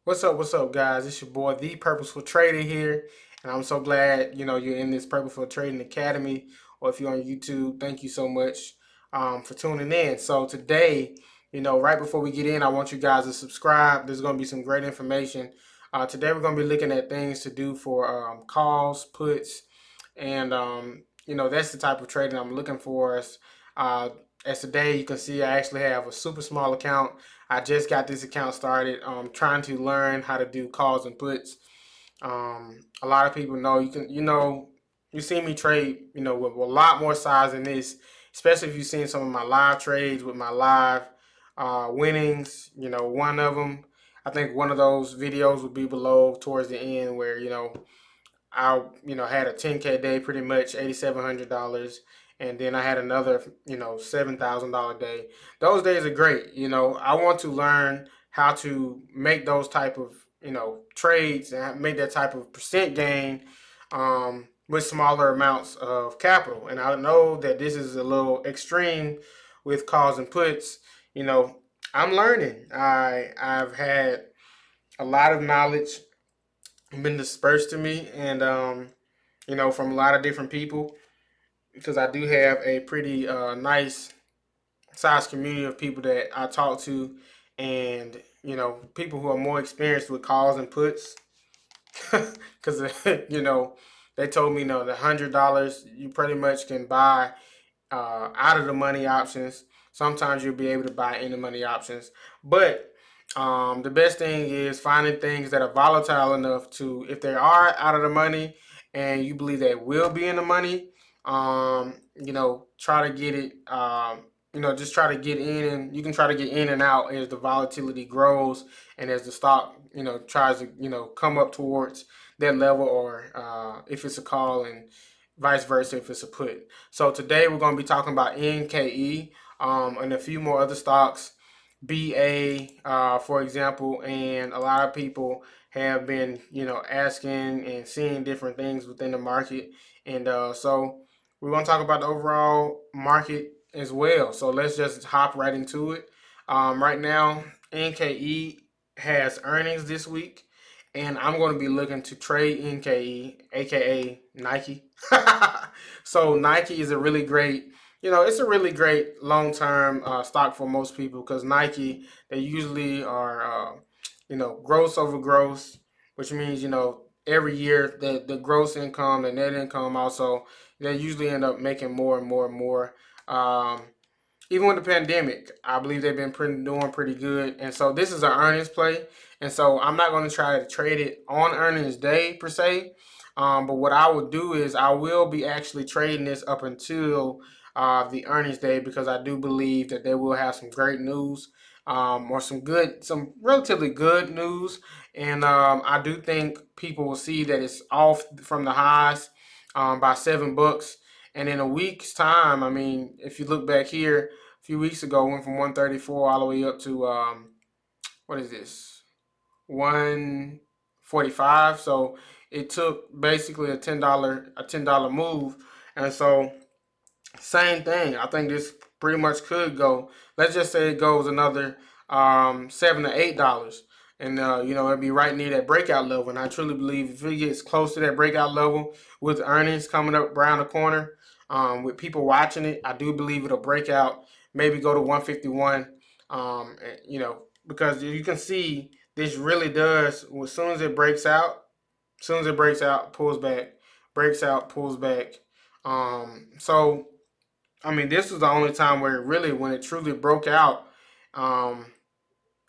What's up, guys? It's your boy, the Purposeful Trader here, and I'm so glad you're in this Purposeful Trading Academy, or if you're on YouTube, thank you so much for tuning in. So today, right before we get in, I want you guys to subscribe. There's going to be some great information. Today, we're going to be looking at things to do for calls, puts, and that's the type of trading I'm looking for. Uh, as today, you can see I actually have a super small account. I just got this account started, trying to learn how to do calls and puts. A lot of people know you see me trade, with a lot more size than this, especially if you've seen some of my live trades with my live winnings. One of them, I think one of those videos will be below towards the end where, I had a 10K day, pretty much $8,700, and then I had another $7,000 day. Those days are great. I want to learn how to make those type of trades and make that type of percent gain with smaller amounts of capital. And I know that this is a little extreme with calls and puts. You know, I'm learning. I've had a lot of knowledge been dispersed to me, and from a lot of different people, because I do have a pretty nice size community of people that I talk to, and people who are more experienced with calls and puts, because they told me, the $100 you pretty much can buy out of the money options. Sometimes you'll be able to buy in the money options, but the best thing is finding things that are volatile enough to, if they are out of the money and you believe they will be in the money, try to get it. Just try to get in, and you can try to get in and out as the volatility grows and as the stock, tries to, come up towards that level, or if it's a call, and vice versa if it's a put. So today we're going to be talking about NKE, and a few more other stocks, BA, for example, and a lot of people have been, asking and seeing different things within the market, and so we're going to talk about the overall market as well. So let's just hop right into it. Right now, NKE has earnings this week, and I'm going to be looking to trade NKE, aka Nike. So Nike is a really great, it's a really great long-term stock for most people, because Nike, they usually are, gross over gross, which means, every year the gross income, the net income also, they usually end up making more and more and more. Um, Even with the pandemic, I believe they've been doing pretty good. And so this is an earnings play. And so I'm not going to try to trade it on earnings day per se. But what I would do is I will be actually trading this up until the earnings day, because I do believe that they will have some great news, or some relatively good news. And I do think people will see that it's off from the highs by $7. And in a week's time, I mean, if you look back here, a few weeks ago, went from 134 all the way up to what is this, 145. So it took basically a $10 move, and so same thing. I think this pretty much could go. Let's just say it goes another $7 to $8, and it'd be right near that breakout level. And I truly believe if it gets close to that breakout level with earnings coming up around the corner, with people watching it, I do believe it'll break out, maybe go to 151. Because you can see this really does, as soon as it breaks out, pulls back, breaks out, pulls back. So I mean, this was the only time where it really, when it truly broke out, um,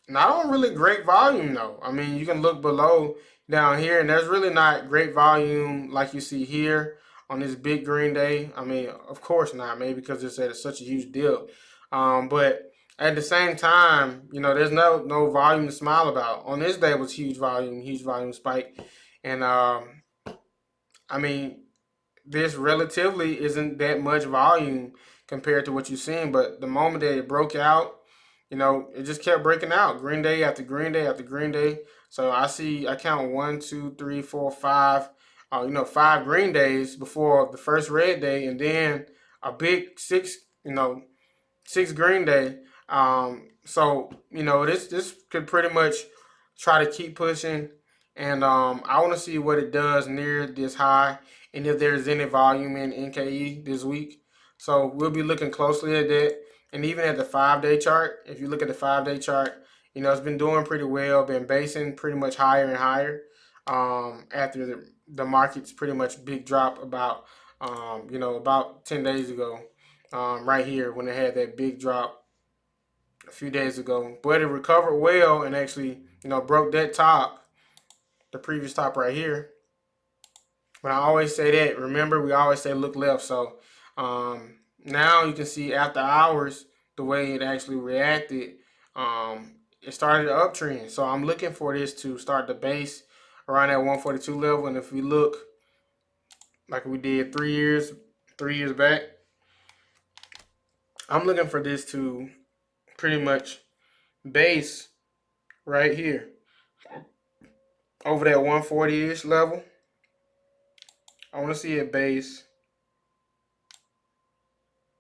not on really great volume though. I mean, you can look below down here, and there's really not great volume like you see here on this big green day. I mean, of course not, maybe because it's at such a huge dip. But at the same time, there's no volume to smile about. On this day, it was huge volume spike, and I mean, this relatively isn't that much volume compared to what you've seen. But the moment that it broke out, it just kept breaking out, green day after green day after green day. So I count one, two, three, four, five, 5 green days before the first red day, and then a big six green day. So this could pretty much try to keep pushing, and I want to see what it does near this high, and if there's any volume in NKE this week. So we'll be looking closely at that, and even at the 5-day chart. If you look at the 5-day chart, it's been doing pretty well, been basing pretty much higher and higher after the market's pretty much big drop about about 10 days ago, right here when it had that big drop a few days ago. But it recovered well and actually, broke that top, the previous top right here. But I always say that, remember, we always say look left. So now you can see after hours the way it actually reacted. It started an uptrend. So I'm looking for this to start the base around that 142 level. And if we look like we did 3 years back, I'm looking for this to pretty much base right here over that 140-ish level. I want to see it base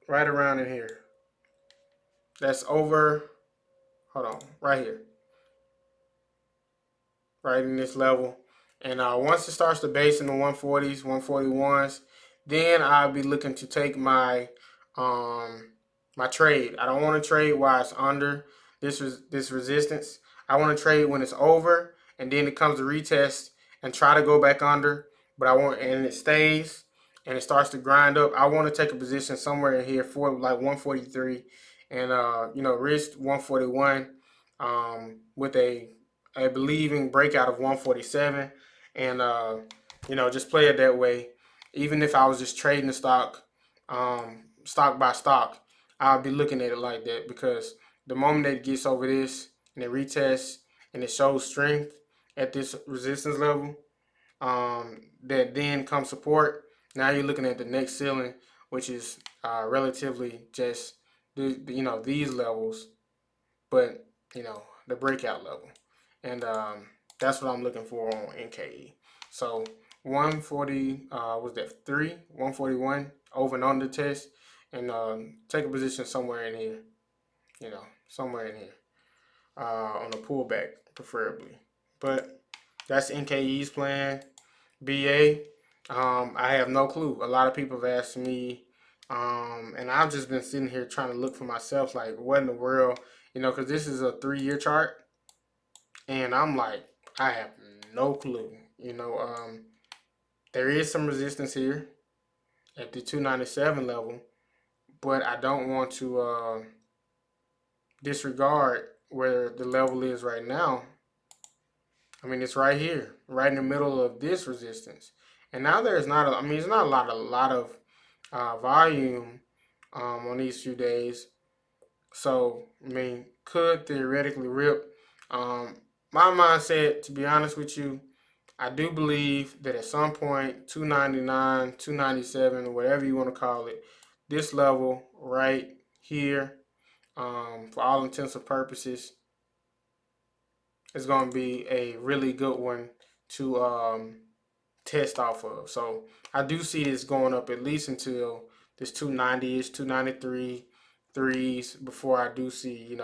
right around in here. That's over, hold on, right here. Right in this level. And once it starts to base in the 140s, 141s, then I'll be looking to take my my trade. I don't want to trade while it's under this resistance. I want to trade when it's over, and then it comes to retest and try to go back under. But and it stays and it starts to grind up. I want to take a position somewhere in here for like 143, and risk 141 with a believing breakout of 147, and just play it that way. Even if I was just trading the stock, stock by stock, I'll be looking at it like that, because the moment that it gets over this and it retests and it shows strength at this resistance level, that then comes support. Now you're looking at the next ceiling, which is relatively just these levels, but the breakout level, and that's what I'm looking for on NKE. So 140 was that 141 over and under test, and take a position somewhere in here, somewhere in here on a pullback preferably. But that's NKE's plan. BA, I have no clue. A lot of people have asked me, and I've just been sitting here trying to look for myself, like what in the world, because this is a 3-year chart, and I'm like, I have no clue. There is some resistance here at the 297 level, but I don't want to disregard where the level is right now. I mean, it's right here, right in the middle of this resistance. And now there's not, it's not a lot of volume on these few days. So, could theoretically rip. My mindset, to be honest with you, I do believe that at some point, 299, 297, whatever you want to call it, this level right here, for all intents and purposes, is going to be a really good one to test off of. So I do see this going up at least until this 290-ish, 293 threes before I do see,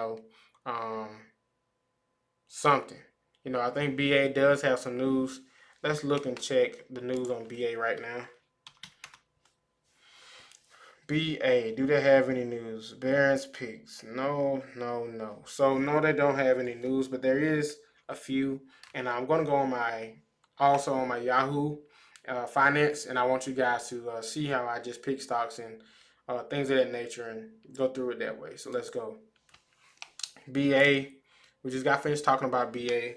something. I think BA does have some news. Let's look and check the news on BA right now. BA, do they have any news? Barron's picks. No. So no, they don't have any news, but there is a few. And I'm going to go on also on my Yahoo Finance, and I want you guys to see how I just pick stocks and things of that nature and go through it that way. So let's go. BA, we just got finished talking about BA,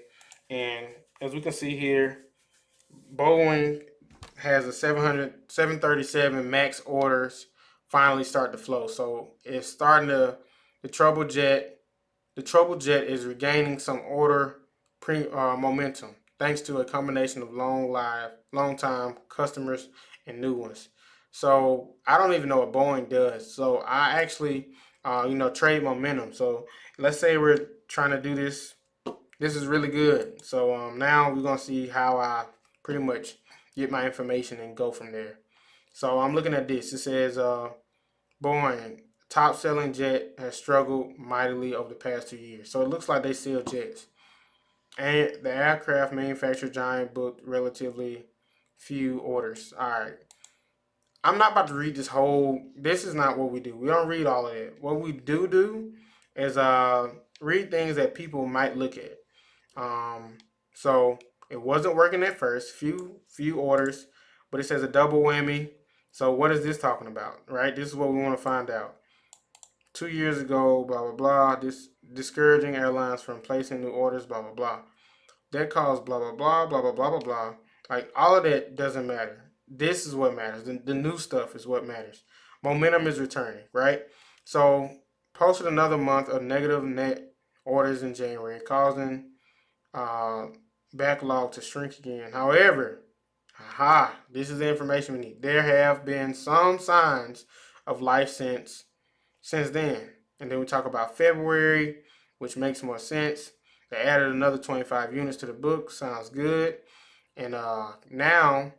and as we can see here, Boeing has a 737 MAX orders finally start to flow. So it's starting to, the trouble jet is regaining some order momentum thanks to a combination of long time customers and new ones. So I don't even know what Boeing does. So I actually, trade momentum. So let's say we're trying to do this. This is really good. So now we're gonna see how I pretty much get my information and go from there. So I'm looking at this. It says Boeing, top selling jet, has struggled mightily over the past 2 years. So it looks like they sell jets. And the aircraft manufacturer giant booked relatively few orders. All right. I'm not about to read this whole. This is not what we do. We don't read all of it. What we do is read things that people might look at. Um, so it wasn't working at first. Few orders, but it says a double whammy. So what is this talking about? Right. This is what we want to find out. 2 years ago, blah blah blah. This discouraging airlines from placing new orders, blah blah blah. That caused blah blah blah blah blah blah blah blah. Like all of that doesn't matter. This is what matters. The new stuff is what matters. Momentum is returning, right? So posted another month of negative net orders in January, causing uh, backlog to shrink again. However, this is the information we need. There have been some signs of life since then. And then we talk about February, which makes more sense. They added another 25 units to the book. Sounds good. And now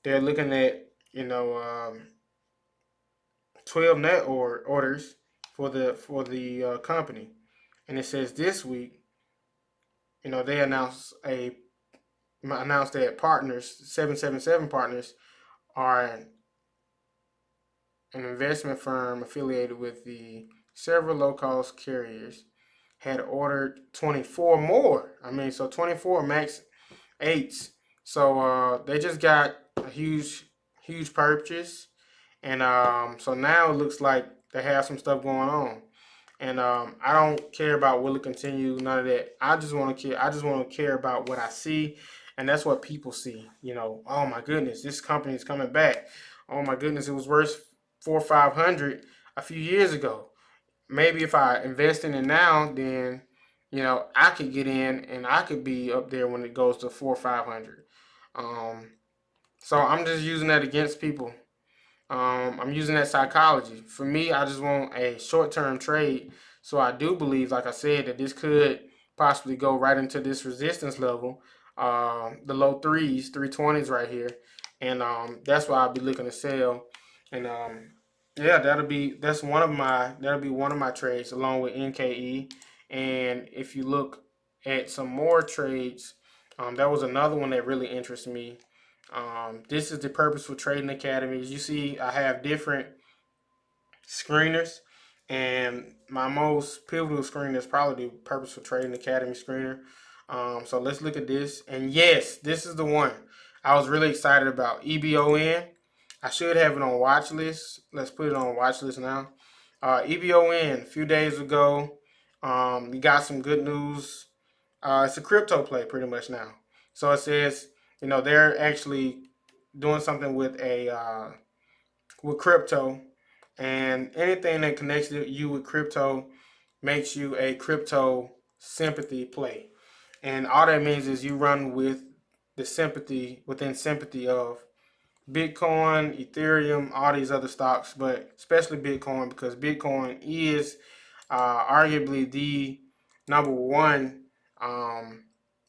they're looking at 12 net orders for the company. And it says this week, they announced that partners, 777 partners, are an investment firm affiliated with the several low-cost carriers, had ordered 24 more. So 24 MAX 8s. So they just got a huge purchase, and so now it looks like they have some stuff going on. And I don't care about will it continue, none of that. I just want to care about what I see, and that's what people see. Oh my goodness, this company is coming back. Oh my goodness, it was worth 400-500 a few years ago. Maybe if I invest in it now, then I could get in and I could be up there when it goes to 400-500. So I'm just using that against people. I'm using that psychology. For me, I just want a short-term trade. So I do believe, like I said, that this could possibly go right into this resistance level, the low threes, 320s right here, and that's why I'll be looking to sell. And yeah, that'll be one of my trades along with NKE. And if you look at some more trades, that was another one that really interests me. This is the Purposeful Trading Academy. As you see, I have different screeners, and my most pivotal screener is probably the Purposeful Trading Academy screener. So let's look at this. And yes, this is the one I was really excited about. EBON. I should have it on watch list. Let's put it on watch list now. EBON, a few days ago, we got some good news. It's a crypto play pretty much now. So it says, they're actually doing something with crypto, and anything that connects you with crypto makes you a crypto sympathy play. And all that means is you run with the sympathy of Bitcoin, Ethereum, all these other stocks, but especially Bitcoin, because Bitcoin is arguably the number one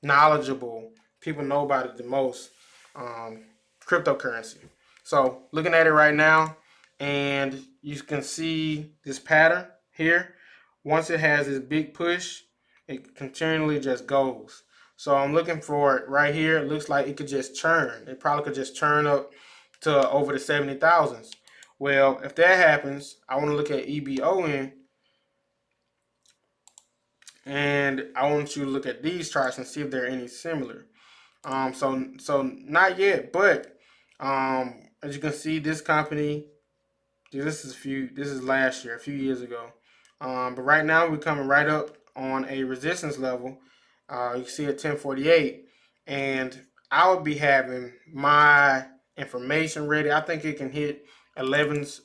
knowledgeable. People know about it the most. Cryptocurrency. So looking at it right now, and you can see this pattern here. Once it has this big push, it continually just goes. So I'm looking for it right here. It looks like it could just churn. It probably could just churn up to over the 70,000s. Well, if that happens, I want to look at EBON, and I want you to look at these charts and see if they're any similar. So not yet, but as you can see, this company, this is last year, a few years ago. But right now we're coming right up on a resistance level. You can see at 1048, and I would be having my information ready. I think it can hit 11s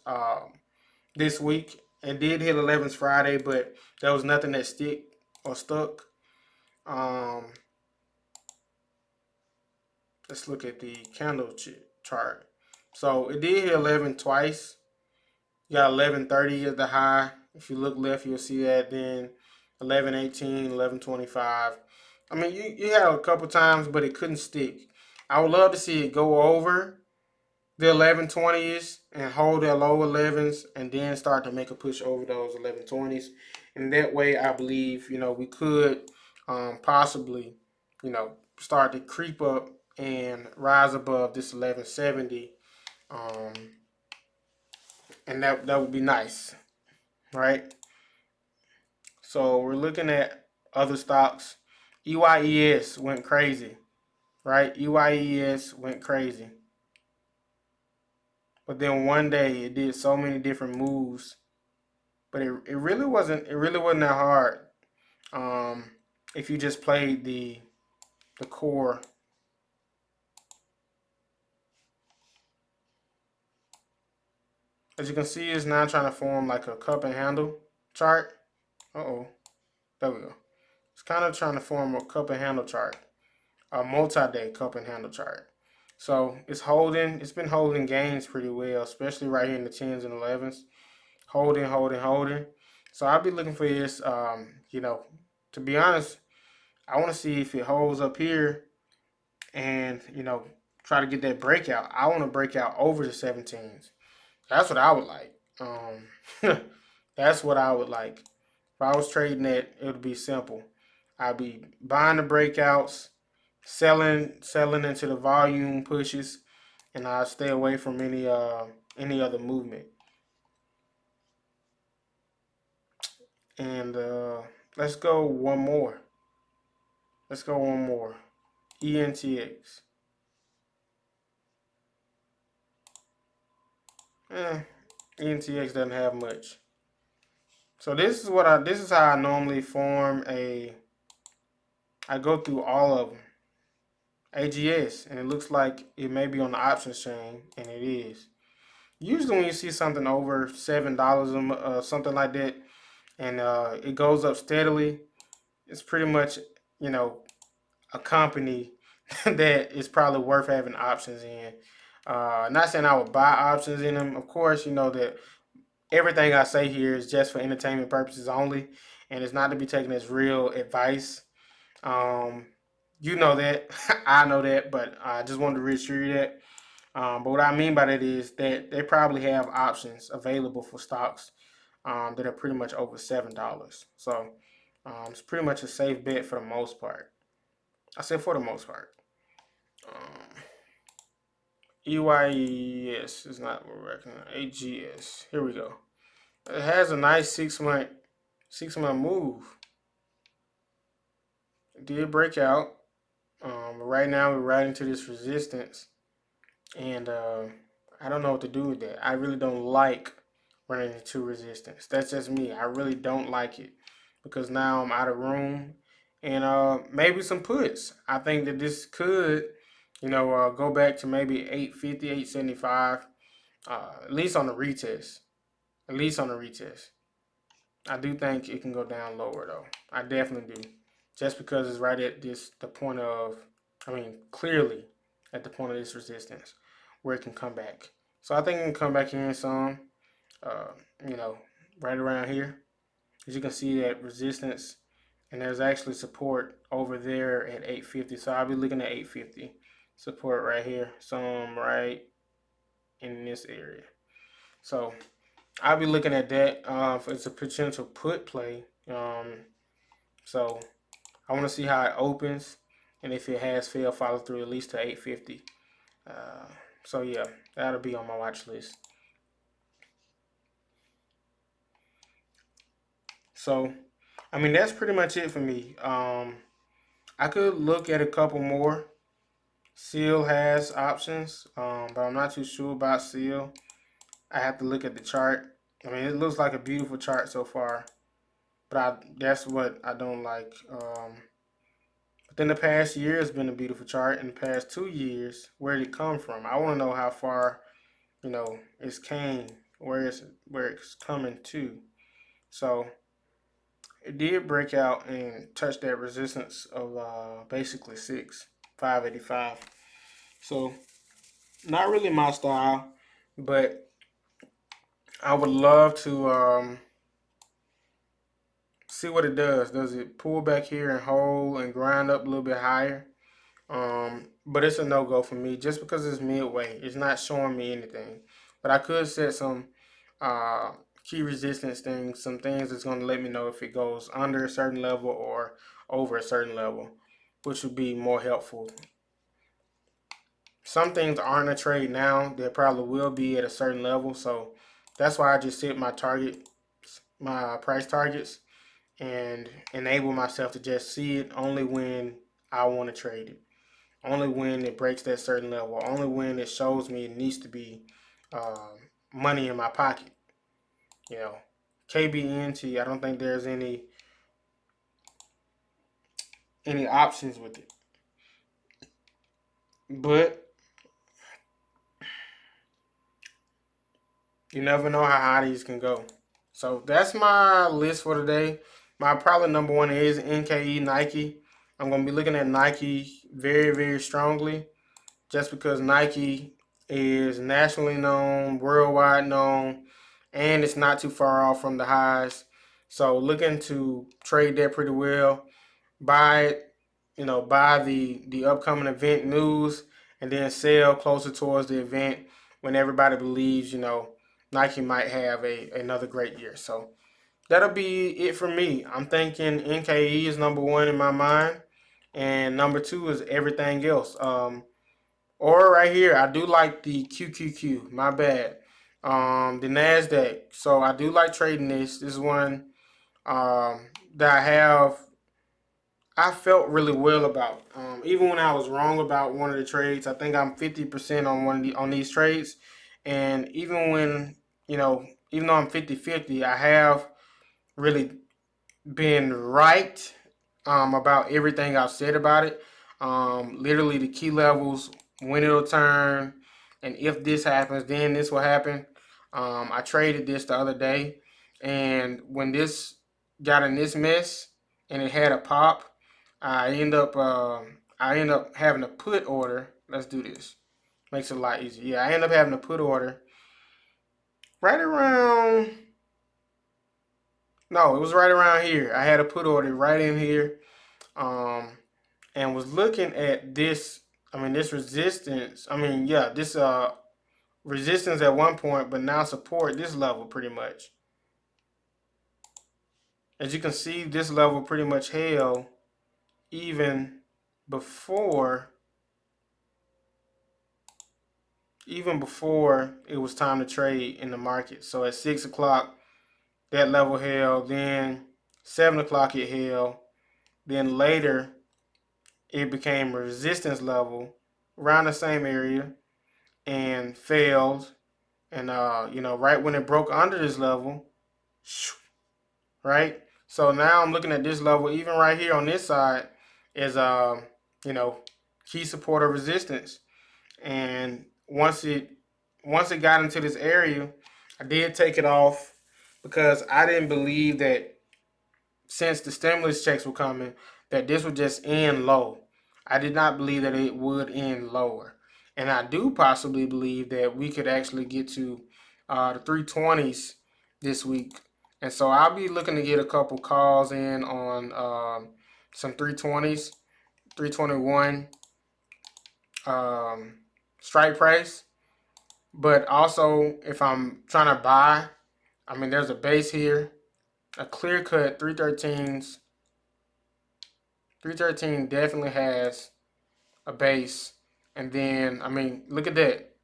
this week. It did hit 11s Friday, but there was nothing that stuck. Let's look at the candle chart. So it did hit 11 twice. You got 1130 at the high. If you look left, you'll see that. Then 1118, 1125. You had a couple times, but it couldn't stick. I would love to see it go over the 1120s and hold their low 11s, and then start to make a push over those 1120s. And that way, I believe we could possibly, you know, start to creep up and rise above this 1170, um, and that would be nice, right? So we're looking at other stocks. EYES went crazy, right? EYES went crazy, but then one day it did so many different moves, but it really wasn't that hard. Um, if you just played the core. As you can see, it's now trying to form like a cup and handle chart. Uh-oh. There we go. It's kind of trying to form a cup and handle chart. A multi-day cup and handle chart. So it's been holding gains pretty well, especially right here in the 10s and 11s. Holding, holding, holding. So I'll be looking for this, to be honest, I want to see if it holds up here and, try to get that breakout. I want to break out over the 17s. That's what I would like. That's what I would like. If I was trading it, it would be simple. I'd be buying the breakouts, selling into the volume pushes, and I'd stay away from any other movement. And let's go one more. Let's go one more. ENTX. ENTX doesn't have much. So this is how I normally form I go through all of them. AGS, and it looks like it may be on the options chain, and it is. Usually when you see something over $7, something like that, and it goes up steadily, it's pretty much, a company that is probably worth having options in. Not saying I would buy options in them. Of course, you know that everything I say here is just for entertainment purposes only, and it's not to be taken as real advice. Um, you know that, I know that, but I just wanted to reassure you that. But what I mean by that is that they probably have options available for stocks that are pretty much over $7. So it's pretty much a safe bet for the most part. I said for the most part. Um, EYES is not what we're reckoning. AGS. Here we go. It has a nice 6-month move. It did break out. But right now we're right into this resistance, and I don't know what to do with that. I really don't like running into resistance. That's just me. I really don't like it because now I'm out of room, and maybe some puts. I think that this could, go back to maybe 850, 875, at least on the retest. At least on the retest. I do think it can go down lower though. I definitely do. Just because it's right at the point of, clearly at the point of this resistance where it can come back. So I think it can come back in some, uh, you know, right around here. As you can see that resistance, and there's actually support over there at 850. So I'll be looking at 850 support right here. Some right in this area. So I'll be looking at that. It's a potential put play. So I want to see how it opens, and if it has failed follow through at least to 850. So yeah, that'll be on my watch list. So, that's pretty much it for me. I could look at a couple more. Seal has options, but I'm not too sure about Seal. I have to look at the chart. It looks like a beautiful chart so far, but that's what I don't like. Within the past year, it's been a beautiful chart. In the past 2 years, where did it come from? I want to know how far, it's came, where it's coming to. So it did break out and touch that resistance of basically 585. So not really my style, but I would love to see what it does. Does it pull back here and hold and grind up a little bit higher? But it's a no-go for me just because it's midway. It's not showing me anything. But I could set some key resistance things, some things that's going to let me know if it goes under a certain level or over a certain level, which would be more helpful. Some things aren't a trade now. They probably will be at a certain level. So that's why I just set my price targets, and enable myself to just see it only when I want to trade it. Only when it breaks that certain level. Only when it shows me it needs to be money in my pocket. You know, KBNT, I don't think there's any options with it. But you never know how high these can go. So that's my list for today. My probably number one is NKE Nike. I'm going to be looking at Nike very, very strongly, just because Nike is nationally known, worldwide known, and it's not too far off from the highs. So looking to trade that pretty well. Buy it, buy the upcoming event news, and then sell closer towards the event when everybody believes, Nike might have another great year. So that'll be it for me. I'm thinking NKE is number one in my mind, and number two is everything else. Or right here, I do like the QQQ. My bad. The Nasdaq. So I do like trading this. This is one that I felt really well about. Even when I was wrong about one of the trades, I think I'm 50% on these trades. And even when, even though I'm 50-50, I have really been right about everything I've said about it. Literally the key levels, when it'll turn, and if this happens, then this will happen. I traded this the other day, and when this got in this mess and it had a pop, I end up having a put order. Let's do this. Makes it a lot easier. Yeah, I end up having a put order right around. No, it was right around here. I had a put order right in here, and was looking at this. I mean, this resistance. I mean, yeah, this resistance at one point, but now support this level pretty much. As you can see, this level pretty much held even before it was time to trade in the market. So at 6 o'clock, that level held. Then 7 o'clock it held. Then later, it became a resistance level around the same area and failed. And right when it broke under this level, right? So now I'm looking at this level, even right here on this side, is key support or resistance. And once it got into this area, I did take it off because I didn't believe that, since the stimulus checks were coming, that this would just end low. I did not believe that it would end lower. And I do possibly believe that we could actually get to the 320s this week. And so I'll be looking to get a couple calls in on some 320s, 321 strike price. But also, if I'm trying to buy, I mean, there's a base here, a clear cut 313s. 313 definitely has a base. And then, I mean, look at that.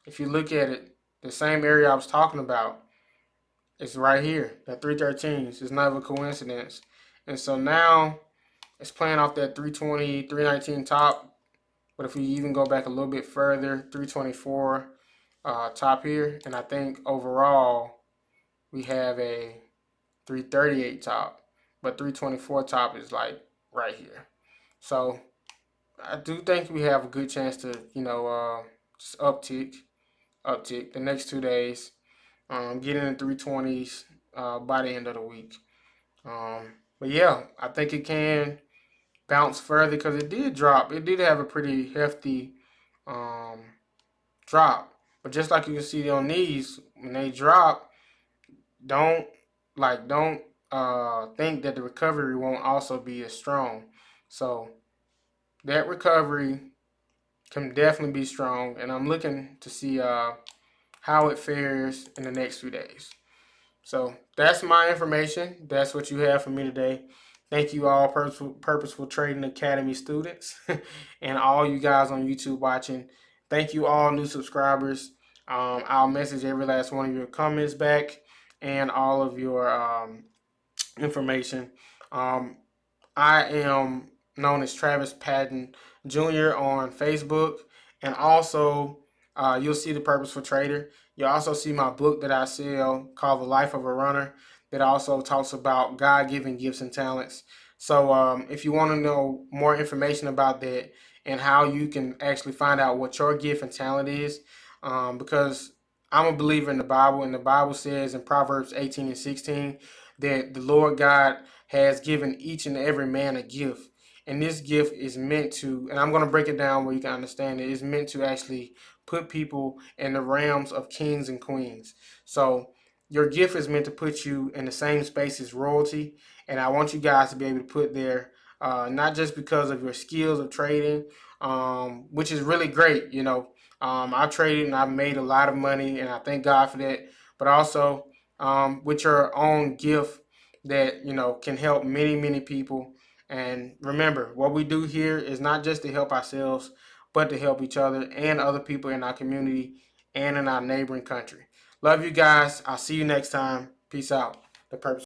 If you look at it, the same area I was talking about, it's right here, that 313s. It's not a coincidence. And so now it's playing off that 320, 319 top. But if we even go back a little bit further, 324 top here. And I think overall we have a 338 top. But 324 top is like right here. So I do think we have a good chance to, just uptick the next 2 days, get in the 320s by the end of the week. But yeah, I think it can bounce further because it did drop. It did have a pretty hefty drop. But just like you can see on these, when they drop, don't think that the recovery won't also be as strong. So that recovery can definitely be strong, and I'm looking to see how it fares in the next few days. So that's my information. That's what you have for me today. Thank you all, Purposeful Trading Academy students, and all you guys on YouTube watching. Thank you all new subscribers. I'll message every last one of your comments back and all of your information. Um, I am known as Travis Patton Jr. on Facebook, and also you'll see the Purposeful Trader. You'll also see my book that I sell called The Life of a Runner, that also talks about God-given gifts and talents. So if you want to know more information about that and how you can actually find out what your gift and talent is, because I'm a believer in the Bible, and the Bible says in Proverbs 18:16 that the Lord God has given each and every man a gift. And this gift is meant to, and I'm going to break it down where you can understand it, is meant to actually put people in the realms of kings and queens. So your gift is meant to put you in the same space as royalty. And I want you guys to be able to put there, not just because of your skills of trading, which is really great. I traded and I've made a lot of money, and I thank God for that. But also with your own gift that can help many people. And remember, what we do here is not just to help ourselves, but to help each other and other people in our community and in our neighboring country. Love you guys. I'll see you next time. Peace out. The Purpose